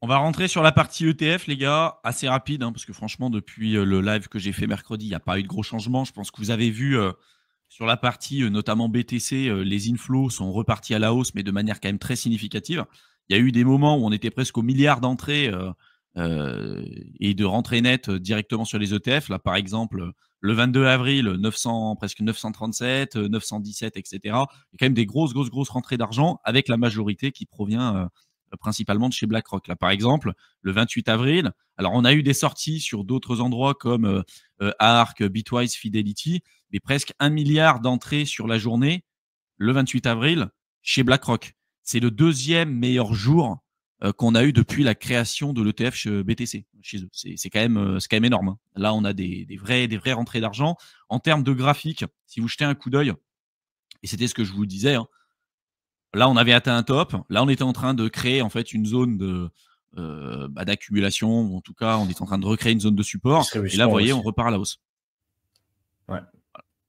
On va rentrer sur la partie ETF, les gars, assez rapide, hein, parce que franchement, depuis le live que j'ai fait mercredi, il n'y a pas eu de gros changements. Je pense que vous avez vu sur la partie, notamment BTC, les inflows sont repartis à la hausse, mais de manière quand même très significative. Il y a eu des moments où on était presque au milliard d'entrées et de rentrées nettes directement sur les ETF. Là, par exemple, le 22 avril, 900, presque 937, 917, etc. Il y a quand même des grosses rentrées d'argent avec la majorité qui provient principalement de chez BlackRock. Là, par exemple, le 28 avril, alors on a eu des sorties sur d'autres endroits comme ARK, Bitwise, Fidelity, mais presque 1 milliard d'entrées sur la journée, le 28 avril, chez BlackRock. C'est le deuxième meilleur jour qu'on a eu depuis la création de l'ETF chez BTC, chez eux. C'est quand même énorme, hein. Là, on a des vraies rentrées d'argent. En termes de graphique, si vous jetez un coup d'œil, et c'était ce que je vous disais, hein, là, on avait atteint un top. Là, on était en train de créer en fait une zone d'accumulation, ou en tout cas, on est en train de recréer une zone de support. Et là, vous Distribution voyez, aussi. on repart à la hausse. Ouais.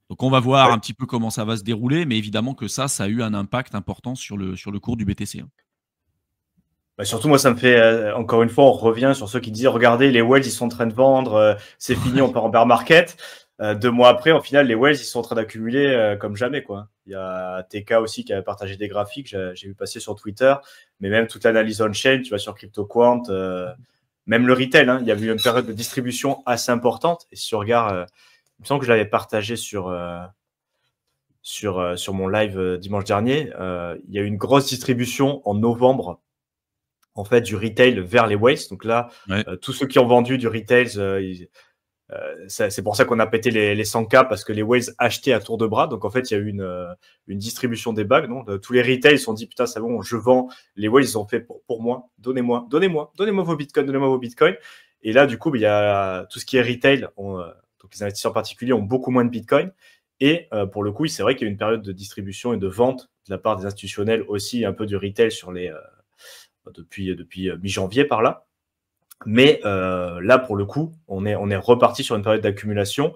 Donc, on va voir Ouais. un petit peu comment ça va se dérouler, mais évidemment que ça a eu un impact important sur le cours du BTC, hein. Bah, surtout, moi, ça me fait, encore une fois, on revient sur ceux qui disent, regardez, les whales, ils sont en train de vendre, c'est fini, on part en bear market. 2 mois après, au final, les whales, ils sont en train d'accumuler comme jamais, quoi. Il y a TK aussi qui a partagé des graphiques, j'ai vu passer sur Twitter, mais même toute l'analyse on-chain, tu vas sur CryptoQuant, même le retail, hein, il y a eu une période de distribution assez importante. Et si tu regardes, il me semble que je l'avais partagé sur mon live dimanche dernier, il y a eu une grosse distribution en novembre, en fait, du retail vers les whales. Donc là, Ouais. tous ceux qui ont vendu du retail, c'est pour ça qu'on a pété les 100K, parce que les whales achetaient à tour de bras. Donc en fait, il y a eu une distribution des bagues. Tous les retails se sont dit, putain, c'est bon, je vends. Les whales, ils ont fait pour moi, donnez-moi vos bitcoins. Et là, du coup, il y a tout ce qui est retail. Donc les investisseurs particuliers ont beaucoup moins de bitcoins. Et pour le coup, c'est vrai qu'il y a eu une période de distribution et de vente de la part des institutionnels, aussi un peu du retail sur depuis mi-janvier par là. Mais là, pour le coup, on est reparti sur une période d'accumulation.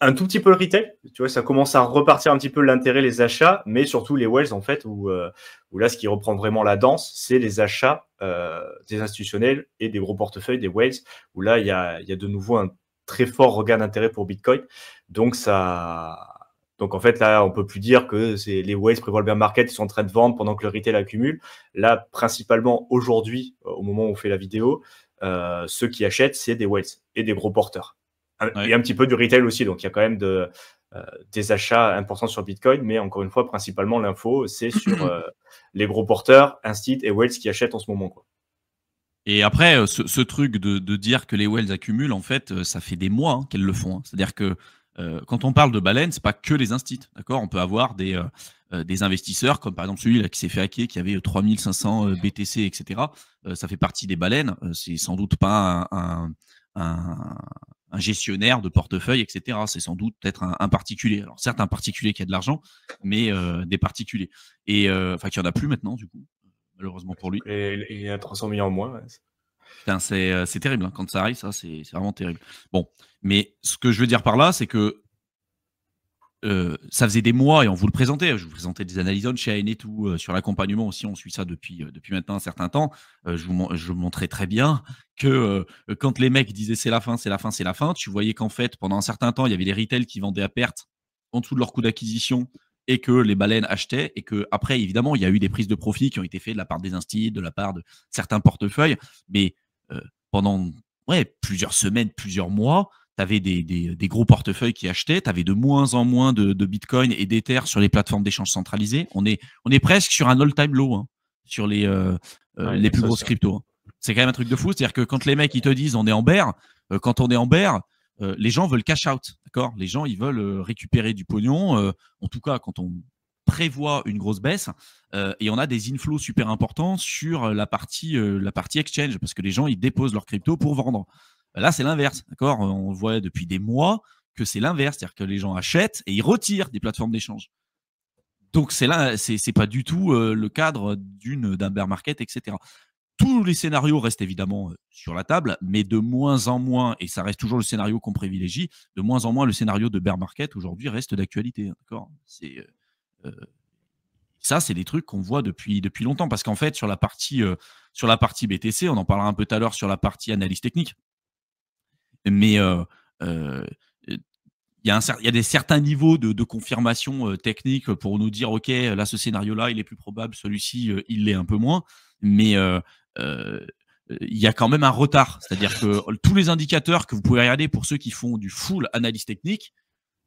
Un tout petit peu le retail, tu vois, ça commence à repartir un petit peu l'intérêt, les achats, mais surtout les whales, en fait, où là, ce qui reprend vraiment la danse, c'est les achats des institutionnels et des gros portefeuilles, des whales, où là, il y a de nouveau un très fort regain d'intérêt pour Bitcoin. Donc en fait, là, on peut plus dire que c'est les whales prévoient le bear market, ils sont en train de vendre pendant que le retail accumule. Là, principalement aujourd'hui, au moment où on fait la vidéo, ceux qui achètent, c'est des whales et des gros porteurs. Ouais. Et un petit peu du retail aussi, donc il y a quand même des achats importants sur Bitcoin, mais encore une fois, principalement l'info, c'est sur les gros porteurs, Instit et Wales qui achètent en ce moment, quoi. Et après, ce truc de dire que les whales accumulent, en fait, ça fait des mois qu'elles le font, hein. C'est-à-dire que quand on parle de baleines, c'est pas que les instits, d'accord. On peut avoir des investisseurs, comme par exemple celui là qui s'est fait hacker, qui avait 3500 BTC, etc. Ça fait partie des baleines. C'est sans doute pas un, un gestionnaire de portefeuille, etc. C'est sans doute peut-être un particulier. Alors certes, un particulier qui a de l'argent, mais des particuliers. Et enfin, qu'il n'y en a plus maintenant, du coup, malheureusement pour lui. Et il y a 300 millions en moins. Ouais. Putain, c'est terrible, hein. Quand ça arrive, ça, c'est vraiment terrible. Bon, mais ce que je veux dire par là, c'est que ça faisait des mois et on vous le présentait. Je vous présentais des analyses on-chain et tout. Sur l'accompagnement aussi, on suit ça depuis maintenant un certain temps. Je vous montrais très bien que quand les mecs disaient c'est la fin, c'est la fin, c'est la fin, tu voyais qu'en fait, pendant un certain temps, il y avait les retails qui vendaient à perte en dessous de leur coût d'acquisition et que les baleines achetaient. Et que après, évidemment, il y a eu des prises de profit qui ont été faites de la part des instituts, de la part de certains portefeuilles. Mais pendant plusieurs semaines, plusieurs mois, tu avais des gros portefeuilles qui achetaient, tu avais de moins en moins de Bitcoin et d'Ether sur les plateformes d'échange centralisées. On est presque sur un all-time low, hein, sur les plus grosses cryptos, hein. C'est quand même un truc de fou. C'est-à-dire que quand les mecs ils te disent on est en bear, quand on est en bear, les gens veulent cash out, d'accord. Les gens ils veulent récupérer du pognon. En tout cas, quand on prévoit une grosse baisse, et on a des inflows super importants sur la partie exchange, parce que les gens ils déposent leur crypto pour vendre. Là, c'est l'inverse, d'accord. On voit depuis des mois que c'est l'inverse, c'est-à-dire que les gens achètent et ils retirent des plateformes d'échange. Donc c'est là, c'est pas du tout le cadre d'un bear market, etc. Tous les scénarios restent évidemment sur la table, mais de moins en moins, et ça reste toujours le scénario qu'on privilégie, de moins en moins le scénario de bear market aujourd'hui reste d'actualité, d'accord. Ça, c'est des trucs qu'on voit depuis longtemps parce qu'en fait, sur la partie BTC, on en parlera un peu tout à l'heure sur la partie analyse technique, mais il y a des certains niveaux de confirmation technique pour nous dire, OK, là, ce scénario-là, il est plus probable, celui-ci, il l'est un peu moins. Mais il y a quand même un retard. C'est-à-dire que tous les indicateurs que vous pouvez regarder pour ceux qui font du full analyse technique,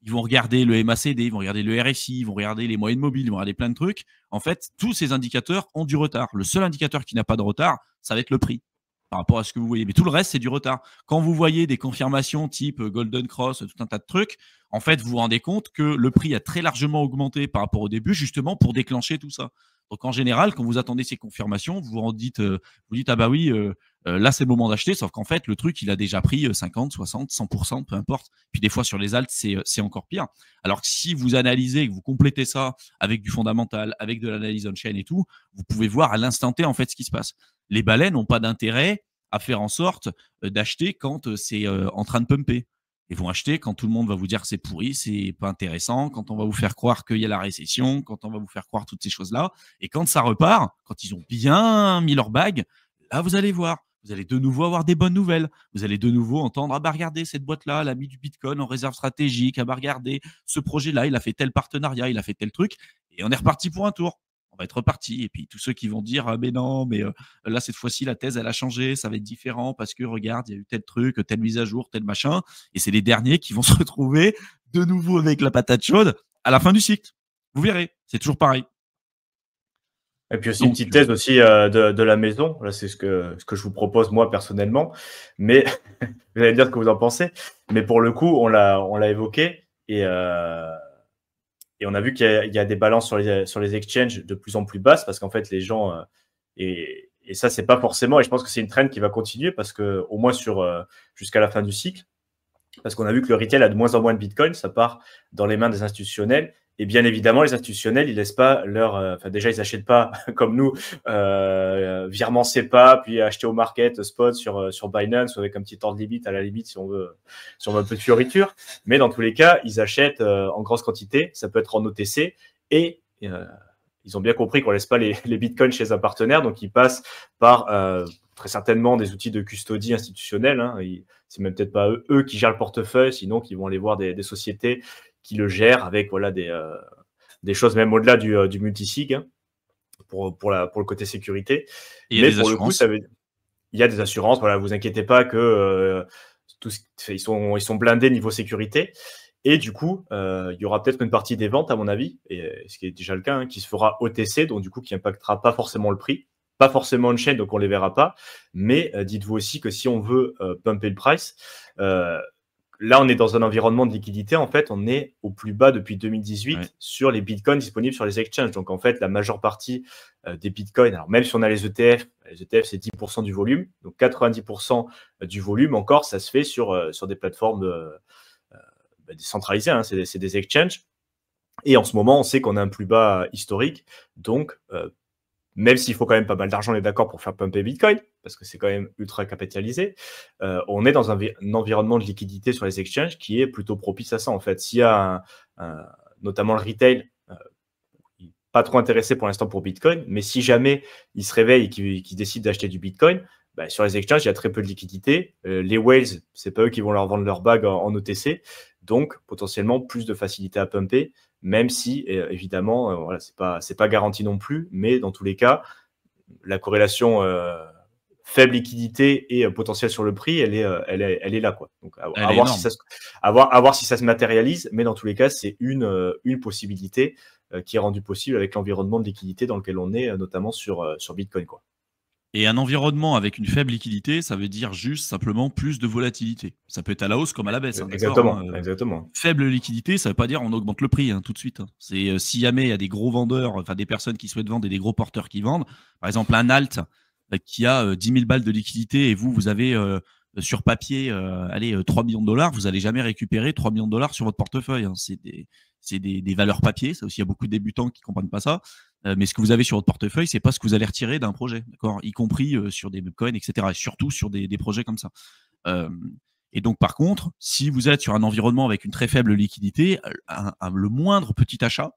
ils vont regarder le MACD, ils vont regarder le RSI, ils vont regarder les moyennes mobiles, ils vont regarder plein de trucs. En fait, tous ces indicateurs ont du retard. Le seul indicateur qui n'a pas de retard, ça va être le prix par rapport à ce que vous voyez. Mais tout le reste, c'est du retard. Quand vous voyez des confirmations type Golden Cross, tout un tas de trucs, en fait, vous vous rendez compte que le prix a très largement augmenté par rapport au début, justement pour déclencher tout ça. Donc, en général, quand vous attendez ces confirmations, vous dites, ah bah oui, là, c'est le moment d'acheter, sauf qu'en fait, le truc, il a déjà pris 50, 60, 100%, peu importe. Puis des fois, sur les alts, c'est encore pire. Alors que si vous analysez et que vous complétez ça avec du fondamental, avec de l'analyse on-chain et tout, vous pouvez voir à l'instant T, en fait, ce qui se passe. Les balais n'ont pas d'intérêt à faire en sorte d'acheter quand c'est en train de pumper. Ils vont acheter quand tout le monde va vous dire que c'est pourri, c'est pas intéressant, quand on va vous faire croire qu'il y a la récession, quand on va vous faire croire toutes ces choses-là. Et quand ça repart, quand ils ont bien mis leur bague, là, vous allez voir. Vous allez de nouveau avoir des bonnes nouvelles. Vous allez de nouveau entendre, ah bah regardez, cette boîte-là, elle a mis du Bitcoin en réserve stratégique. Ah bah regardez, ce projet-là, il a fait tel partenariat, il a fait tel truc. Et on est reparti pour un tour. On va être reparti. Et puis tous ceux qui vont dire, ah mais non, mais là, cette fois-ci, la thèse, elle a changé, ça va être différent parce que regarde, il y a eu tel truc, telle mise à jour, tel machin. Et c'est les derniers qui vont se retrouver de nouveau avec la patate chaude à la fin du cycle. Vous verrez, c'est toujours pareil. Et puis aussi une petite thèse aussi de la maison. Là, c'est ce que je vous propose moi personnellement. Mais vous allez me dire ce que vous en pensez. Mais pour le coup, on l'a évoqué et on a vu qu'il y a des balances sur les exchanges de plus en plus basses parce qu'en fait les gens et ça c'est pas forcément, et je pense que c'est une trend qui va continuer parce que au moins jusqu'à la fin du cycle, parce qu'on a vu que le retail a de moins en moins de Bitcoin, ça part dans les mains des institutionnels. Et bien évidemment, les institutionnels, ils laissent pas déjà, ils achètent pas comme nous, virement SEPA, puis acheter au market spot sur Binance avec un petit ordre limite à la limite si on veut un peu de fioriture. Mais dans tous les cas, ils achètent en grosse quantité. Ça peut être en OTC et ils ont bien compris qu'on laisse pas les bitcoins chez un partenaire, donc ils passent par très certainement des outils de custodie institutionnelle. Hein. C'est même peut-être pas eux qui gèrent le portefeuille, sinon qu'ils vont aller voir des sociétés qui le gèrent avec voilà des choses même au-delà du multisig hein, pour le côté sécurité. Et mais pour le coup, il y a des assurances. Voilà, vous inquiétez pas que ils sont blindés niveau sécurité. Et du coup, il y aura peut-être une partie des ventes, à mon avis, et ce qui est déjà le cas, hein, qui se fera OTC, donc du coup, qui impactera pas forcément le prix, pas forcément on-chain, donc on les verra pas. Mais dites-vous aussi que si on veut pumper le price, là, on est dans un environnement de liquidité. En fait, on est au plus bas depuis 2018 sur les bitcoins disponibles sur les exchanges. Donc, en fait, la majeure partie des bitcoins, alors même si on a les ETF, c'est 10% du volume. Donc, 90% du volume encore, ça se fait sur des plateformes décentralisées. Hein, c'est des exchanges. Et en ce moment, on sait qu'on a un plus bas historique. Donc, même s'il faut quand même pas mal d'argent, on est d'accord, pour faire pumper Bitcoin, parce que c'est quand même ultra capitalisé, on est dans un environnement de liquidité sur les exchanges qui est plutôt propice à ça, en fait. S'il y a notamment le retail, pas trop intéressé pour l'instant pour Bitcoin, mais si jamais il se réveille et qu'il décide d'acheter du Bitcoin, sur les exchanges, il y a très peu de liquidité. Les whales, c'est pas eux qui vont leur vendre leur bague en OTC, donc potentiellement plus de facilité à pumper, même si évidemment, voilà, c'est pas garanti non plus, mais dans tous les cas, la corrélation faible liquidité et potentiel sur le prix, elle est là, quoi. Donc à voir si ça se matérialise, mais dans tous les cas, c'est une possibilité qui est rendue possible avec l'environnement de liquidité dans lequel on est, notamment sur Bitcoin, quoi. Et un environnement avec une faible liquidité, ça veut dire juste simplement plus de volatilité. Ça peut être à la hausse comme à la baisse. Hein, exactement. Faible liquidité, ça ne veut pas dire on augmente le prix tout de suite. Hein. C'est si jamais il y a des gros vendeurs, enfin des personnes qui souhaitent vendre et des gros porteurs qui vendent, par exemple un alt qui a 10 000 balles de liquidité et vous avez sur papier 3 millions de dollars, vous n'allez jamais récupérer 3 millions de dollars sur votre portefeuille. Hein. C'est des valeurs papier. Ça aussi, il y a beaucoup de débutants qui ne comprennent pas ça. Mais ce que vous avez sur votre portefeuille, c'est pas ce que vous allez retirer d'un projet, d'accord, y compris sur des bitcoins, etc. Et surtout sur des projets comme ça. Et donc, par contre, si vous êtes sur un environnement avec une très faible liquidité, le moindre petit achat,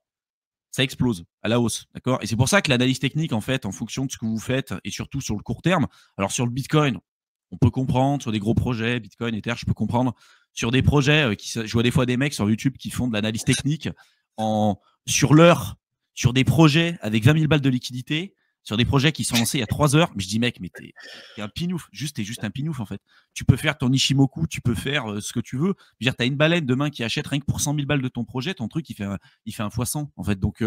ça explose à la hausse, d'accord? Et c'est pour ça que l'analyse technique, en fait, en fonction de ce que vous faites et surtout sur le court terme. Alors sur le Bitcoin, on peut comprendre sur des gros projets, Bitcoin, Ether, je peux comprendre. Sur des projets, je vois des fois des mecs sur YouTube qui font de l'analyse technique sur l'heure, sur des projets avec 20 000 balles de liquidité, sur des projets qui sont lancés il y a 3 heures. Mais je dis, mec, mais t'es un pinouf. T'es juste un pinouf, en fait. Tu peux faire ton Ishimoku, tu peux faire ce que tu veux. Je veux dire, t'as une baleine demain qui achète rien que pour 100 000 balles de ton projet, ton truc, il fait un x100, en fait. Donc,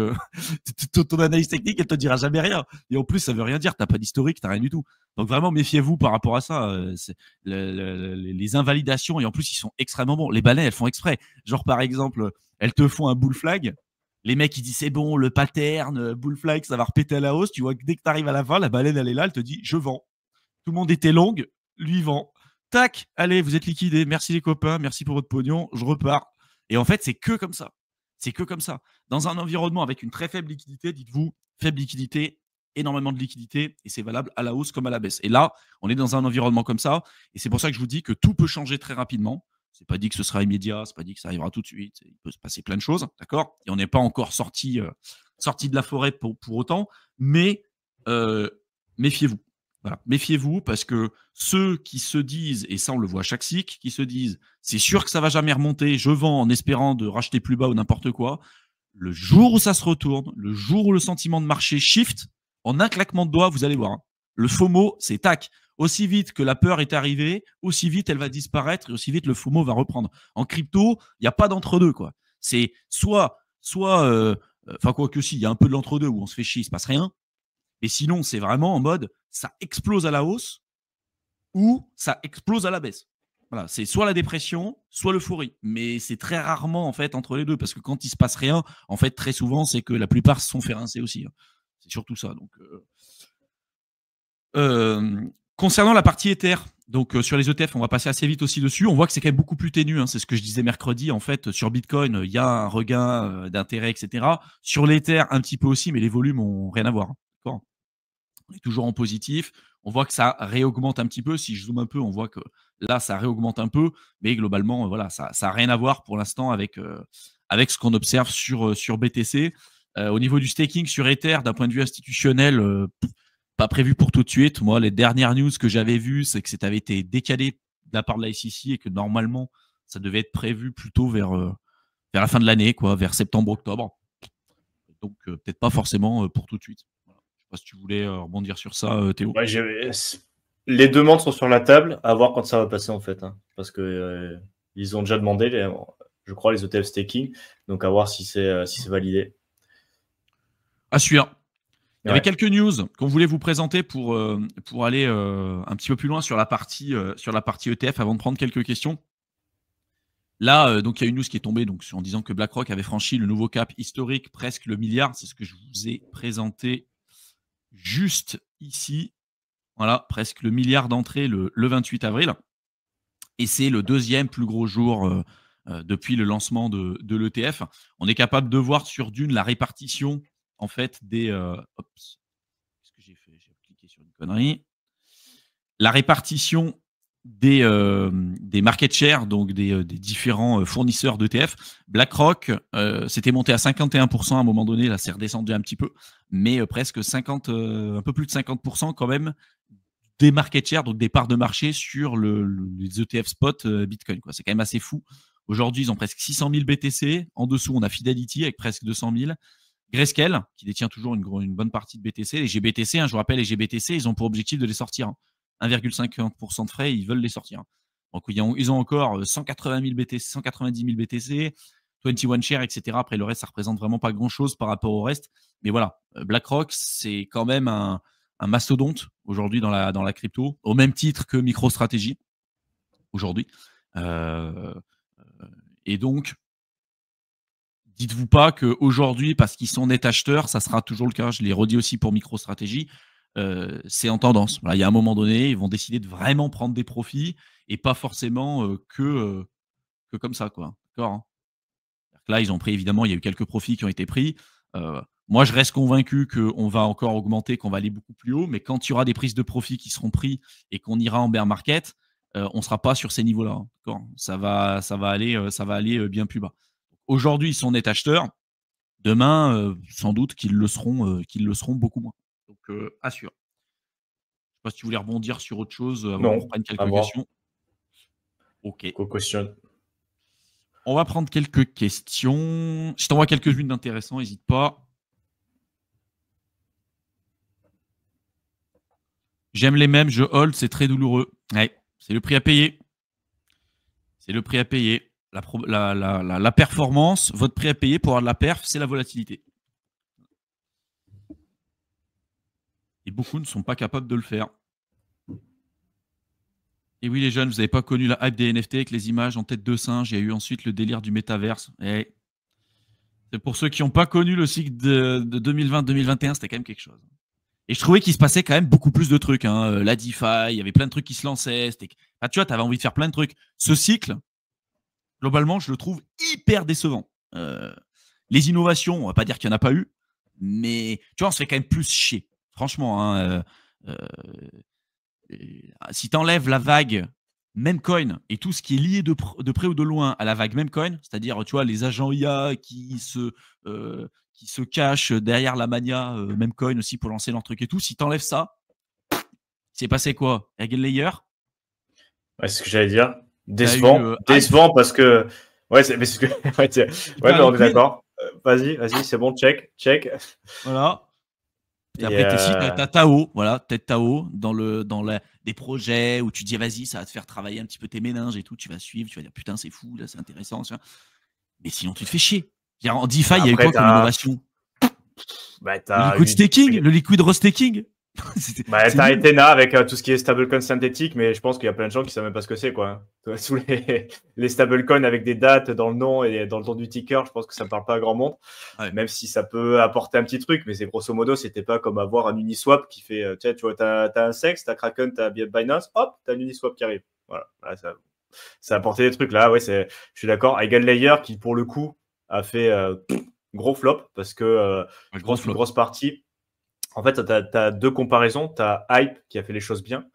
ton analyse technique, elle te dira jamais rien. Et en plus, ça veut rien dire. T'as pas d'historique, t'as rien du tout. Donc, vraiment, méfiez-vous par rapport à ça. Les invalidations, et en plus, ils sont extrêmement bons. Les baleines, elles font exprès. Genre, par exemple, elles te font un bull flag. Les mecs, ils disent c'est bon, le pattern, bull flag, ça va repéter à la hausse. Tu vois que dès que tu arrives à la fin, la baleine, elle est là, elle te dit je vends. Tout le monde était longue, lui vend. Tac, allez, vous êtes liquidés. Merci les copains, merci pour votre pognon, je repars. Et en fait, c'est que comme ça. C'est que comme ça. Dans un environnement avec une très faible liquidité, dites-vous, faible liquidité, énormément de liquidité, et c'est valable à la hausse comme à la baisse. Et là, on est dans un environnement comme ça, et c'est pour ça que je vous dis que tout peut changer très rapidement. C'est pas dit que ce sera immédiat, c'est pas dit que ça arrivera tout de suite. Il peut se passer plein de choses, d'accord? Et on n'est pas encore sorti de la forêt pour autant, mais méfiez-vous. Voilà. Méfiez-vous parce que ceux qui se disent, et ça on le voit à chaque cycle, qui se disent c'est sûr que ça va jamais remonter, je vends en espérant de racheter plus bas ou n'importe quoi, le jour où ça se retourne, le jour où le sentiment de marché shift, en un claquement de doigts, vous allez voir. Hein. Le FOMO, c'est tac. Aussi vite que la peur est arrivée, aussi vite elle va disparaître et aussi vite le FOMO va reprendre. En crypto, il n'y a pas d'entre-deux, quoi. C'est soit enfin quoi que si, il y a un peu de l'entre-deux où on se fait chier, il se passe rien. Et sinon, c'est vraiment en mode ça explose à la hausse ou ça explose à la baisse. Voilà, c'est soit la dépression, soit l'euphorie. Mais c'est très rarement en fait entre les deux parce que quand il se passe rien, en fait très souvent c'est que la plupart se sont fait rincer aussi. Hein. C'est surtout ça. Donc concernant la partie Ether, donc sur les ETF, on va passer assez vite aussi dessus. On voit que c'est quand même beaucoup plus ténu. Hein. C'est ce que je disais mercredi. En fait, sur Bitcoin, il y a un regain d'intérêt, etc. Sur l'Ether, un petit peu aussi, mais les volumes ont rien à voir. D'accord ? On est toujours en positif. On voit que ça réaugmente un petit peu. Si je zoome un peu, on voit que là, ça réaugmente un peu. Mais globalement, voilà, ça n'a rien à voir pour l'instant avec ce qu'on observe sur BTC. Au niveau du staking sur Ether, d'un point de vue institutionnel, pas prévu pour tout de suite. Moi, les dernières news que j'avais vues, c'est que ça avait été décalé de la part de la SEC et que normalement, ça devait être prévu plutôt vers la fin de l'année, quoi, vers septembre-octobre. Donc, peut-être pas forcément pour tout de suite. Voilà. Je ne sais pas si tu voulais rebondir sur ça, Théo. Ouais, les demandes sont sur la table, à voir quand ça va passer en fait. Hein, parce que ils ont déjà demandé, je crois, les ETF staking. Donc, à voir si c'est validé. À suivre. Il y avait quelques news qu'on voulait vous présenter pour aller un petit peu plus loin sur la partie ETF avant de prendre quelques questions. Là, donc il y a une news qui est tombée donc, en disant que BlackRock avait franchi le nouveau cap historique, presque le milliard. C'est ce que je vous ai présenté juste ici. Voilà, presque le milliard d'entrées le 28 avril. Et c'est le deuxième plus gros jour depuis le lancement de l'ETF. On est capable de voir sur Dune la répartition en fait des... Qu'est-ce que j'ai fait ? J'ai cliqué sur une connerie. La répartition des market shares, donc des différents fournisseurs d'ETF. BlackRock, c'était monté à 51% à un moment donné, là c'est redescendu un petit peu, mais presque 50, un peu plus de 50% quand même des market shares, donc des parts de marché sur les ETF spot Bitcoin. Quoi. C'est quand même assez fou. Aujourd'hui, ils ont presque 600 000 BTC. En dessous, on a Fidelity avec presque 200 000. Grayscale, qui détient toujours une bonne partie de BTC. Les GBTC, je vous rappelle, les GBTC, ils ont pour objectif de les sortir. 1,50% de frais, ils veulent les sortir. Donc, ils ont encore 180 000 BTC, 190 000 BTC, 21 shares, etc. Après, le reste, ça représente vraiment pas grand-chose par rapport au reste. Mais voilà, BlackRock, c'est quand même un mastodonte aujourd'hui dans la crypto, au même titre que MicroStrategy aujourd'hui. Et donc, dites-vous pas qu'aujourd'hui, parce qu'ils sont net acheteurs, ça sera toujours le cas. Je l'ai redit aussi pour MicroStrategy. C'est en tendance. Voilà, il y a un moment donné, ils vont décider de vraiment prendre des profits et pas forcément que comme ça, quoi. D'accord, hein. Là, ils ont pris, évidemment, il y a eu quelques profits qui ont été pris. Moi, je reste convaincu qu'on va encore augmenter, qu'on va aller beaucoup plus haut, mais quand il y aura des prises de profits qui seront prises et qu'on ira en bear market, on ne sera pas sur ces niveaux-là. Hein. D'accord, ça va aller bien plus bas. Aujourd'hui, ils sont net acheteurs. Demain, sans doute qu'ils le seront beaucoup moins. Donc, assure. Je sais pas si tu voulais rebondir sur autre chose avant qu'on Non, reprenne à quelques voir. questions. Ok. Co-question. On va prendre quelques questions. Je t'envoie quelques-unes d'intéressants, n'hésite pas. J'aime les mêmes, je hold, c'est très douloureux. Ouais, c'est le prix à payer. C'est le prix à payer. La performance, votre prix à payer pour avoir de la perf, c'est la volatilité. Et beaucoup ne sont pas capables de le faire. Et oui, les jeunes, vous n'avez pas connu la hype des NFT avec les images en tête de singe. Il y a eu ensuite le délire du métaverse. Et c'est pour ceux qui n'ont pas connu le cycle de 2020-2021, c'était quand même quelque chose. Et je trouvais qu'il se passait quand même beaucoup plus de trucs. Hein. La DeFi, il y avait plein de trucs qui se lançaient. Enfin, tu vois, tu avais envie de faire plein de trucs. Ce cycle, globalement, je le trouve hyper décevant. Les innovations, on va pas dire qu'il n'y en a pas eu, mais tu vois, on se fait quand même plus chier. Franchement, hein, si tu enlèves la vague Memcoin et tout ce qui est lié de près ou de loin à la vague Memcoin, c'est-à-dire, tu vois, les agents IA qui se cachent derrière la mania Memcoin aussi pour lancer leur truc et tout, si tu enlèves ça, c'est passé quoi? Eigenlayer? Ouais, c'est ce que j'allais dire. T'as eu Décevant. Décevant parce que. Ouais, mais c'est ce que. Ouais, mais on est d'accord. Vas-y, c'est bon, check. Voilà. Et Et après, t'as Tao, voilà, peut-être Tao des projets où tu dis vas-y, ça va te faire travailler un petit peu tes méninges et tout, tu vas suivre, tu vas dire putain, c'est fou, là, c'est intéressant. Mais sinon, tu te fais chier. En DeFi, il y a eu quoi comme innovation? Bah, Le liquid staking, le liquid restaking. Bah, t'as Ethena avec tout ce qui est stablecoin synthétique, mais je pense qu'il y a plein de gens qui savent même pas ce que c'est, quoi. Tous les stablecoins avec des dates dans le nom et dans le nom du ticker, je pense que ça parle pas à grand monde. Ouais. Même si ça peut apporter un petit truc, mais c'est grosso modo, c'était pas comme avoir un Uniswap qui fait, tu vois, t'as un Sex, t'as Kraken, t'as Binance, hop, t'as un Uniswap qui arrive. Voilà, ça a apporté des trucs là, ouais, je suis d'accord. Eigenlayer qui, pour le coup, a fait gros flop parce que je pense qu'une grosse partie. En fait, tu as deux comparaisons. Tu as Hype qui a fait les choses bien,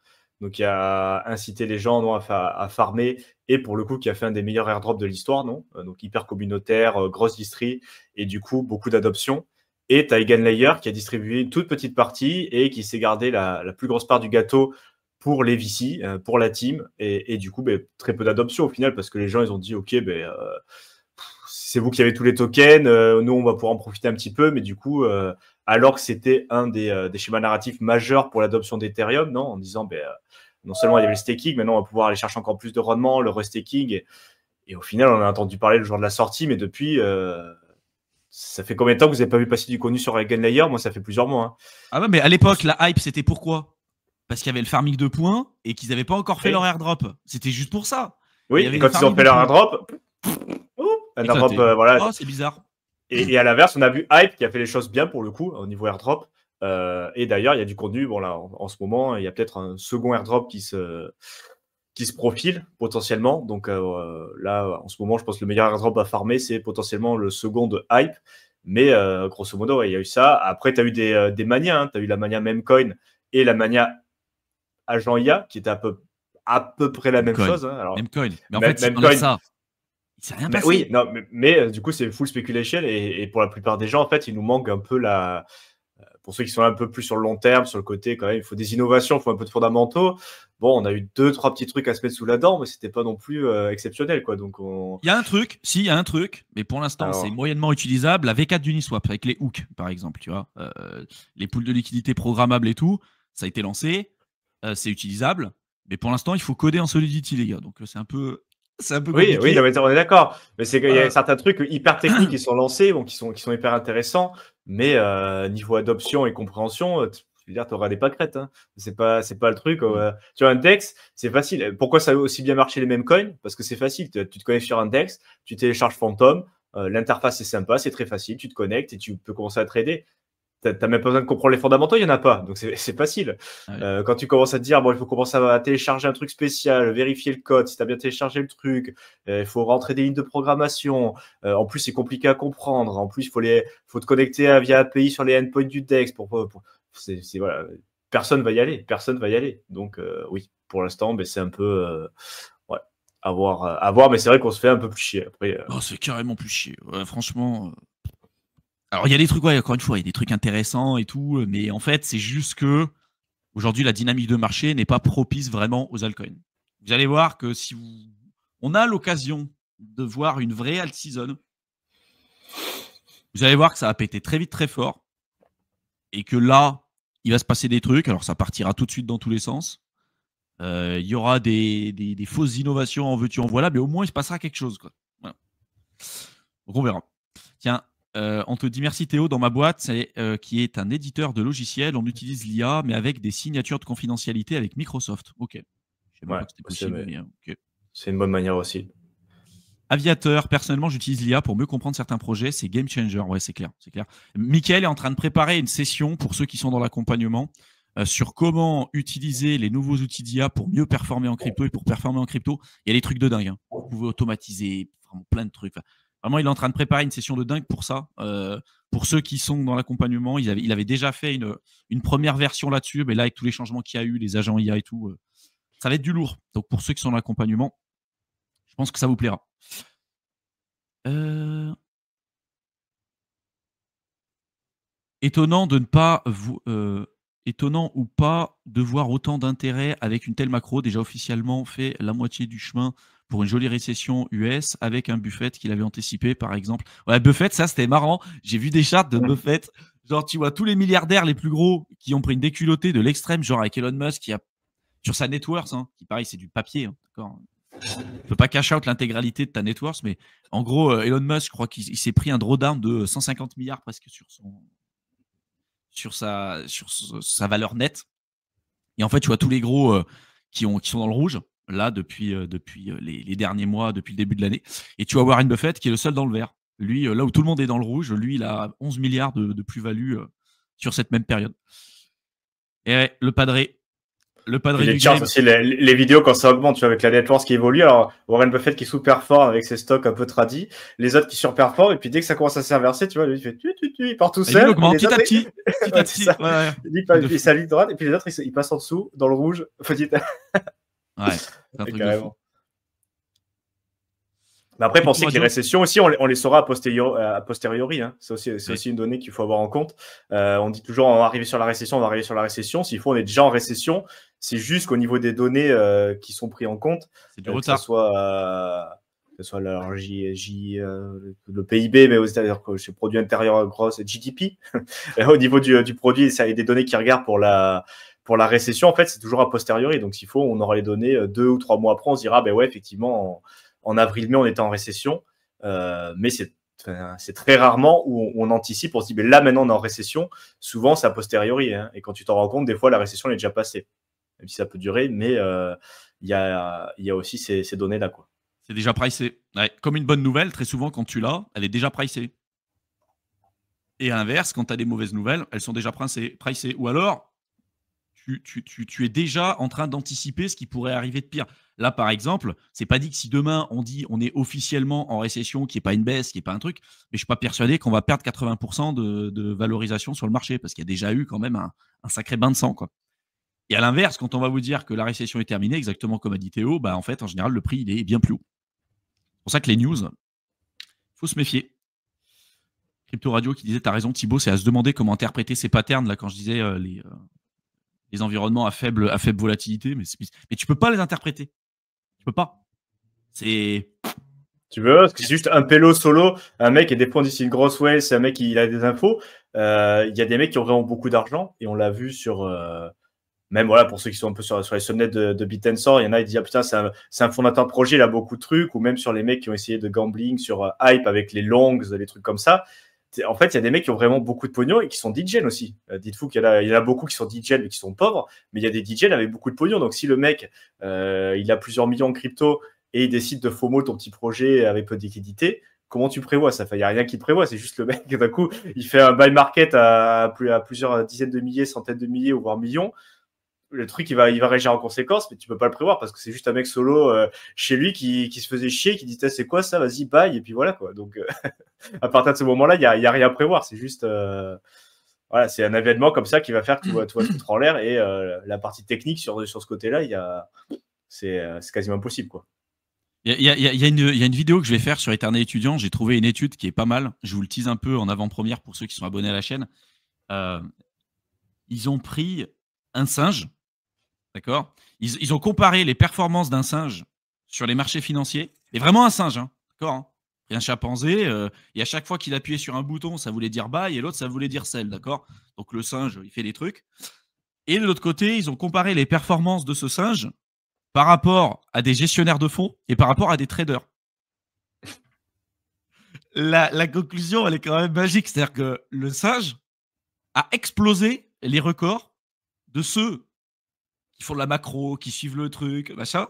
donc qui a incité les gens non, à farmer, et pour le coup, qui a fait un des meilleurs airdrops de l'histoire, non donc hyper communautaire, grosse distri, et du coup, beaucoup d'adoption. Et tu as Eigenlayer qui a distribué une toute petite partie et qui s'est gardé la plus grosse part du gâteau pour les VC, pour la team, et du coup, très peu d'adoption au final, parce que les gens, ils ont dit, OK, c'est vous qui avez tous les tokens, nous, on va pouvoir en profiter un petit peu, mais du coup, alors que c'était un des schémas narratifs majeurs pour l'adoption d'Ethereum, non, en disant, non seulement il y avait le staking, maintenant on va pouvoir aller chercher encore plus de rendement, le restaking, et au final, on a entendu parler le jour de la sortie, mais depuis, ça fait combien de temps que vous n'avez pas vu passer du contenu sur Eigenlayer? Moi, ça fait plusieurs mois. Hein. Ah ouais, mais à l'époque, la hype, c'était pourquoi? Parce qu'il y avait le farming de points et qu'ils n'avaient pas encore fait leur airdrop. C'était juste pour ça. Oui, et quand ils ont fait leur airdrop, un airdrop, voilà. Oh, c'est bizarre. Et à l'inverse, on a vu Hype qui a fait les choses bien pour le coup au niveau airdrop. Et d'ailleurs, il y a du contenu. Bon, là, en ce moment, il y a peut-être un second airdrop qui se profile potentiellement. Donc là, en ce moment, je pense que le meilleur airdrop à farmer, c'est potentiellement le second de Hype. Mais grosso modo, ouais, il y a eu ça. Après, tu as eu des manias. Hein. Tu as eu la mania Memcoin et la mania Agent IA qui était à peu près la même chose. Hein. Alors, Memcoin. Mais en fait, si on a ça, c'est rien passé. Oui, non, mais du coup, c'est full speculation et pour la plupart des gens, en fait, il nous manque un peu pour ceux qui sont un peu plus sur le long terme, sur le côté, quand même, il faut des innovations, il faut un peu de fondamentaux. Bon, on a eu 2-3 petits trucs à se mettre sous la dent, mais c'était pas non plus exceptionnel, quoi. Donc, il y a un truc, mais pour l'instant, c'est moyennement utilisable. La V4 d'Uniswap, avec les hooks, par exemple, tu vois, les poules de liquidité programmables et tout, ça a été lancé, c'est utilisable, mais pour l'instant, il faut coder en Solidity, les gars. Donc, c'est un peu compliqué. Oui, non, mais on est d'accord. Mais c'est qu'il y a certains trucs hyper techniques qui sont lancés, bon, qui sont hyper intéressants, mais niveau adoption et compréhension, je veux dire, tu auras des pâquerettes. Hein. C'est pas le truc. Tu vois, un DEX, c'est facile. Pourquoi ça a aussi bien marché les mêmes coins? Parce que c'est facile. Tu te connectes sur un DEX, tu télécharges Phantom, l'interface est sympa, c'est très facile, tu te connectes et tu peux commencer à trader. T'as même pas besoin de comprendre les fondamentaux, il n'y en a pas. Donc, c'est facile. Ouais. Quand tu commences à te dire, bon, il faut commencer à télécharger un truc spécial, vérifier le code, si tu as bien téléchargé le truc, il faut rentrer des lignes de programmation. En plus, c'est compliqué à comprendre. En plus, il faut te connecter via API sur les endpoints du DEX. Voilà. Personne va y aller. Donc, oui, pour l'instant, c'est un peu... ouais, à voir. Mais c'est vrai qu'on se fait un peu plus chier. Après, c'est carrément plus chier. Ouais, franchement... Alors, il y a des trucs, ouais, encore une fois, il y a des trucs intéressants et tout, mais en fait, c'est juste que aujourd'hui, la dynamique de marché n'est pas propice vraiment aux altcoins. Vous allez voir que si on a l'occasion de voir une vraie alt season, vous allez voir que ça va péter très vite, très fort, et que là, il va se passer des trucs. Alors, ça partira tout de suite dans tous les sens. Il y aura des fausses innovations en veux-tu, en voilà, mais au moins, il se passera quelque chose, quoi. Voilà. Donc, on verra. Tiens, on te dit merci Théo, dans ma boîte, qui est un éditeur de logiciels, on utilise l'IA, mais avec des signatures de confidentialité avec Microsoft. Ok. Je ne sais même Ouais, pas que c'était possible, mais ok. c'est une bonne manière aussi. Aviateur, personnellement, j'utilise l'IA pour mieux comprendre certains projets. C'est game changer. Ouais, c'est clair, c'est clair. Mickaël est en train de préparer une session pour ceux qui sont dans l'accompagnement sur comment utiliser les nouveaux outils d'IA pour mieux performer en crypto. Et pour performer en crypto, il y a des trucs de dingue. Hein. Vous pouvez automatiser vraiment plein de trucs. Enfin, vraiment, il est en train de préparer une session de dingue pour ça. Pour ceux qui sont dans l'accompagnement, il avait déjà fait une première version là-dessus, mais là, avec tous les changements qu'il y a eu, les agents IA et tout, ça va être du lourd. Donc, pour ceux qui sont dans l'accompagnement, je pense que ça vous plaira. Étonnant de ne pas étonnant ou pas de voir autant d'intérêt avec une telle macro déjà officiellement fait la moitié du chemin pour une jolie récession US avec un Buffett qu'il avait anticipé par exemple. Ouais, Buffett, ça c'était marrant. J'ai vu des charts de Buffett. Genre, tu vois tous les milliardaires les plus gros qui ont pris une déculottée de l'extrême, genre avec Elon Musk qui a sur sa net worth, hein, qui pareil, c'est du papier, hein, d'accord. Je peux pas cash out l'intégralité de ta net worth, mais en gros, Elon Musk, je crois qu'il s'est pris un drawdown de 150 milliards presque sur sa valeur nette. Et en fait, tu vois tous les gros qui sont dans le rouge, là, depuis les derniers mois, depuis le début de l'année. Et tu vois Warren Buffett qui est le seul dans le vert. Lui, là où tout le monde est dans le rouge, lui, il a 11 milliards de plus-value sur cette même période. Et ouais, le padré Les du charts game. aussi, les vidéos quand ça augmente, tu vois, avec la net worth qui évolue. Alors, Warren Buffett qui sous-performe avec ses stocks un peu tradis, les autres qui surperforment, et puis dès que ça commence à s'inverser, tu vois, lui, il fait il part tout seul. Il augmente petit à petit. Petit à petit. Il s'aligne droite, et puis les autres, ils passent en dessous, dans le rouge, petit à petit. Ouais, c'est un truc de fou. Mais après, pensez que les récessions aussi, on les saura a posteriori. Hein. C'est aussi une donnée qu'il faut avoir en compte. On dit toujours, on va arriver sur la récession, on va arriver sur la récession. S'il faut, on est déjà en récession. C'est juste qu'au niveau des données qui sont prises en compte, c'est du retard. Que ce soit le PIB, mais aux États-Unis, le produit intérieur gros, c'est GDP. Au niveau du produit, ça y a des données qui regardent pour la récession. En fait, c'est toujours a posteriori. Donc, s'il faut, on aura les données 2 ou 3 mois après. On se dira, ben ouais, effectivement, en avril-mai, on était en récession, mais c'est très rarement où on anticipe, on se dit, mais là, maintenant, on est en récession. Souvent, c'est a posteriori. Hein, et quand tu t'en rends compte, des fois, la récession elle est déjà passée. Même si ça peut durer, mais il y a aussi ces données-là, quoi. C'est déjà pricé. Ouais, comme une bonne nouvelle, très souvent, quand tu l'as, elle est déjà pricée. Et à l'inverse, quand tu as des mauvaises nouvelles, elles sont déjà pricées. Ou alors, tu es déjà en train d'anticiper ce qui pourrait arriver de pire. Là, par exemple, c'est pas dit que si demain on dit on est officiellement en récession, qu'il n'y ait pas une baisse, qu'il n'y ait pas un truc, mais je suis pas persuadé qu'on va perdre 80% de valorisation sur le marché parce qu'il y a déjà eu quand même un sacré bain de sang, quoi. Et à l'inverse, quand on va vous dire que la récession est terminée, exactement comme a dit Théo, bah en fait, en général, le prix il est bien plus haut. C'est pour ça que les news, faut se méfier. Crypto Radio qui disait, t'as raison Thibaut, c'est à se demander comment interpréter ces patterns là quand je disais les environnements à faible volatilité, mais tu peux pas les interpréter. Tu peux pas. C'est. Tu veux, parce que c'est juste un pélo solo, un mec, et des fois on dit c'est une grosse whale, c'est un mec qui a des infos. Il y a des mecs qui ont vraiment beaucoup d'argent, et on l'a vu sur. Même voilà, pour ceux qui sont un peu sur les sommets de Bit&Sword, il y en a qui disent ah, putain, c'est un fondateur de projet, il a beaucoup de trucs, ou même sur les mecs qui ont essayé de gambling sur Hype avec les longs, les trucs comme ça. En fait, il y a des mecs qui ont vraiment beaucoup de pognon et qui sont DJ aussi. Dites-vous qu'il y en a beaucoup qui sont DJ mais qui sont pauvres, mais il y a des DJ avec beaucoup de pognon. Donc si le mec, il a plusieurs millions en crypto et il décide de FOMO ton petit projet avec peu de liquidité, comment tu prévois ça? Il n'y a rien qui te prévoit, c'est juste le mec, d'un coup, il fait un buy market à plusieurs dizaines de milliers, centaines de milliers ou voire millions. Le truc, il va réagir en conséquence, mais tu peux pas le prévoir parce que c'est juste un mec solo chez lui qui se faisait chier, qui dit c'est quoi ça, vas-y, bye, et puis voilà quoi. Donc, à partir de ce moment-là, il y a rien à prévoir. C'est juste, voilà, c'est un événement comme ça qui va faire que tu vas se foutre en l'air et la partie technique sur ce côté-là, c'est quasiment impossible quoi. Il y a une vidéo que je vais faire sur Éternel étudiant. J'ai trouvé une étude qui est pas mal. Je vous le tease un peu en avant-première pour ceux qui sont abonnés à la chaîne. Euh, Ils ont pris un singe, d'accord, ils ont comparé les performances d'un singe sur les marchés financiers, et vraiment un singe, hein, d'accord, hein, et un chimpanzé, et à chaque fois qu'il appuyait sur un bouton, ça voulait dire buy, et l'autre, ça voulait dire sell, d'accord. Donc le singe, il fait des trucs. Et de l'autre côté, ils ont comparé les performances de ce singe par rapport à des gestionnaires de fonds et par rapport à des traders. La conclusion, elle est quand même magique. C'est-à-dire que le singe a explosé les records de ceux qui font de la macro, qui suivent le truc, machin,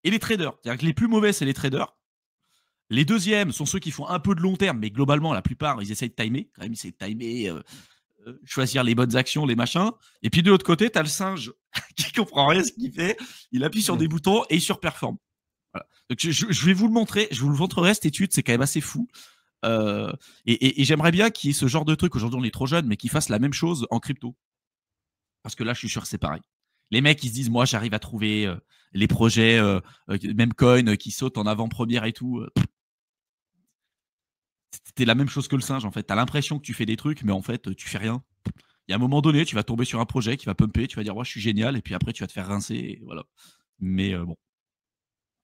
et les traders. C'est-à-dire que les plus mauvais, c'est les traders. Les deuxièmes sont ceux qui font un peu de long terme, mais globalement, la plupart, ils essayent de timer. Quand même, ils essayent de timer, choisir les bonnes actions, les machins. Et puis de l'autre côté, tu as le singe qui comprend rien ce qu'il fait. Il appuie sur des boutons et il surperforme. Voilà. Donc je vais vous le montrer. Je vous le montrerai, cette étude. C'est quand même assez fou. Et j'aimerais bien qu'il y ait ce genre de truc. Aujourd'hui, on est trop jeune, mais qu'ils fassent la même chose en crypto. Parce que là, je suis sûr que c'est pareil. Les mecs, ils se disent, moi, j'arrive à trouver les projets, même coin, qui sautent en avant-première et tout. C'était la même chose que le singe, en fait. Tu as l'impression que tu fais des trucs, mais en fait, tu fais rien. Il y a un moment donné, tu vas tomber sur un projet qui va pumper, tu vas dire, ouais, je suis génial, et puis après, tu vas te faire rincer, et voilà. Mais bon.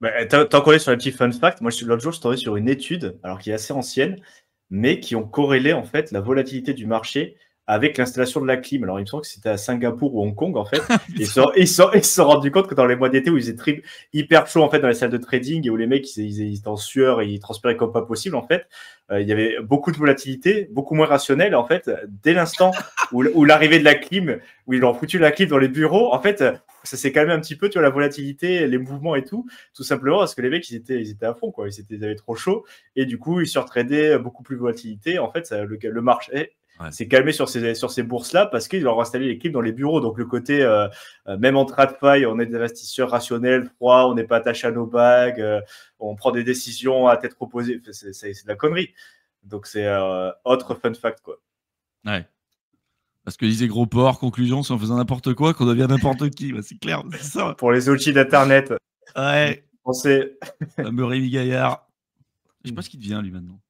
Bah, tant qu'on est sur les petits fun facts, moi l'autre jour je suis tombé sur une étude, alors qui est assez ancienne, mais qui ont corrélé en fait la volatilité du marché avec l'installation de la clim. Alors il me semble que c'était à Singapour ou Hong Kong en fait. Ils se sont rendus compte que dans les mois d'été où il faisait hyper chaud en fait dans les salles de trading et où les mecs ils étaient en sueur et ils transpiraient comme pas possible en fait, il y avait beaucoup de volatilité, beaucoup moins rationnelle en fait. Dès l'instant où l'arrivée de la clim, où ils ont foutu la clim dans les bureaux, en fait ça s'est calmé un petit peu, tu vois, la volatilité, les mouvements et tout simplement parce que les mecs ils étaient à fond quoi, ils avaient trop chaud et du coup ils surtradaient beaucoup plus de volatilité. En fait le marché s'est calmé sur ces bourses là parce qu'ils ont installé les clips dans les bureaux. Donc le côté même en TradFi, on est des investisseurs rationnels, froids, on n'est pas attaché à nos bagues, on prend des décisions à tête reposée, c'est de la connerie. Donc c'est autre fun fact quoi. Ouais. Parce que disait Gros Porc, conclusion, si on faisait n'importe quoi, qu'on devient n'importe qui. Bah, c'est clair, c'est ça. Pour les outils d'internet. Ouais. On sait. Rémi Gaillard. Je sais pas ce qu'il devient lui maintenant.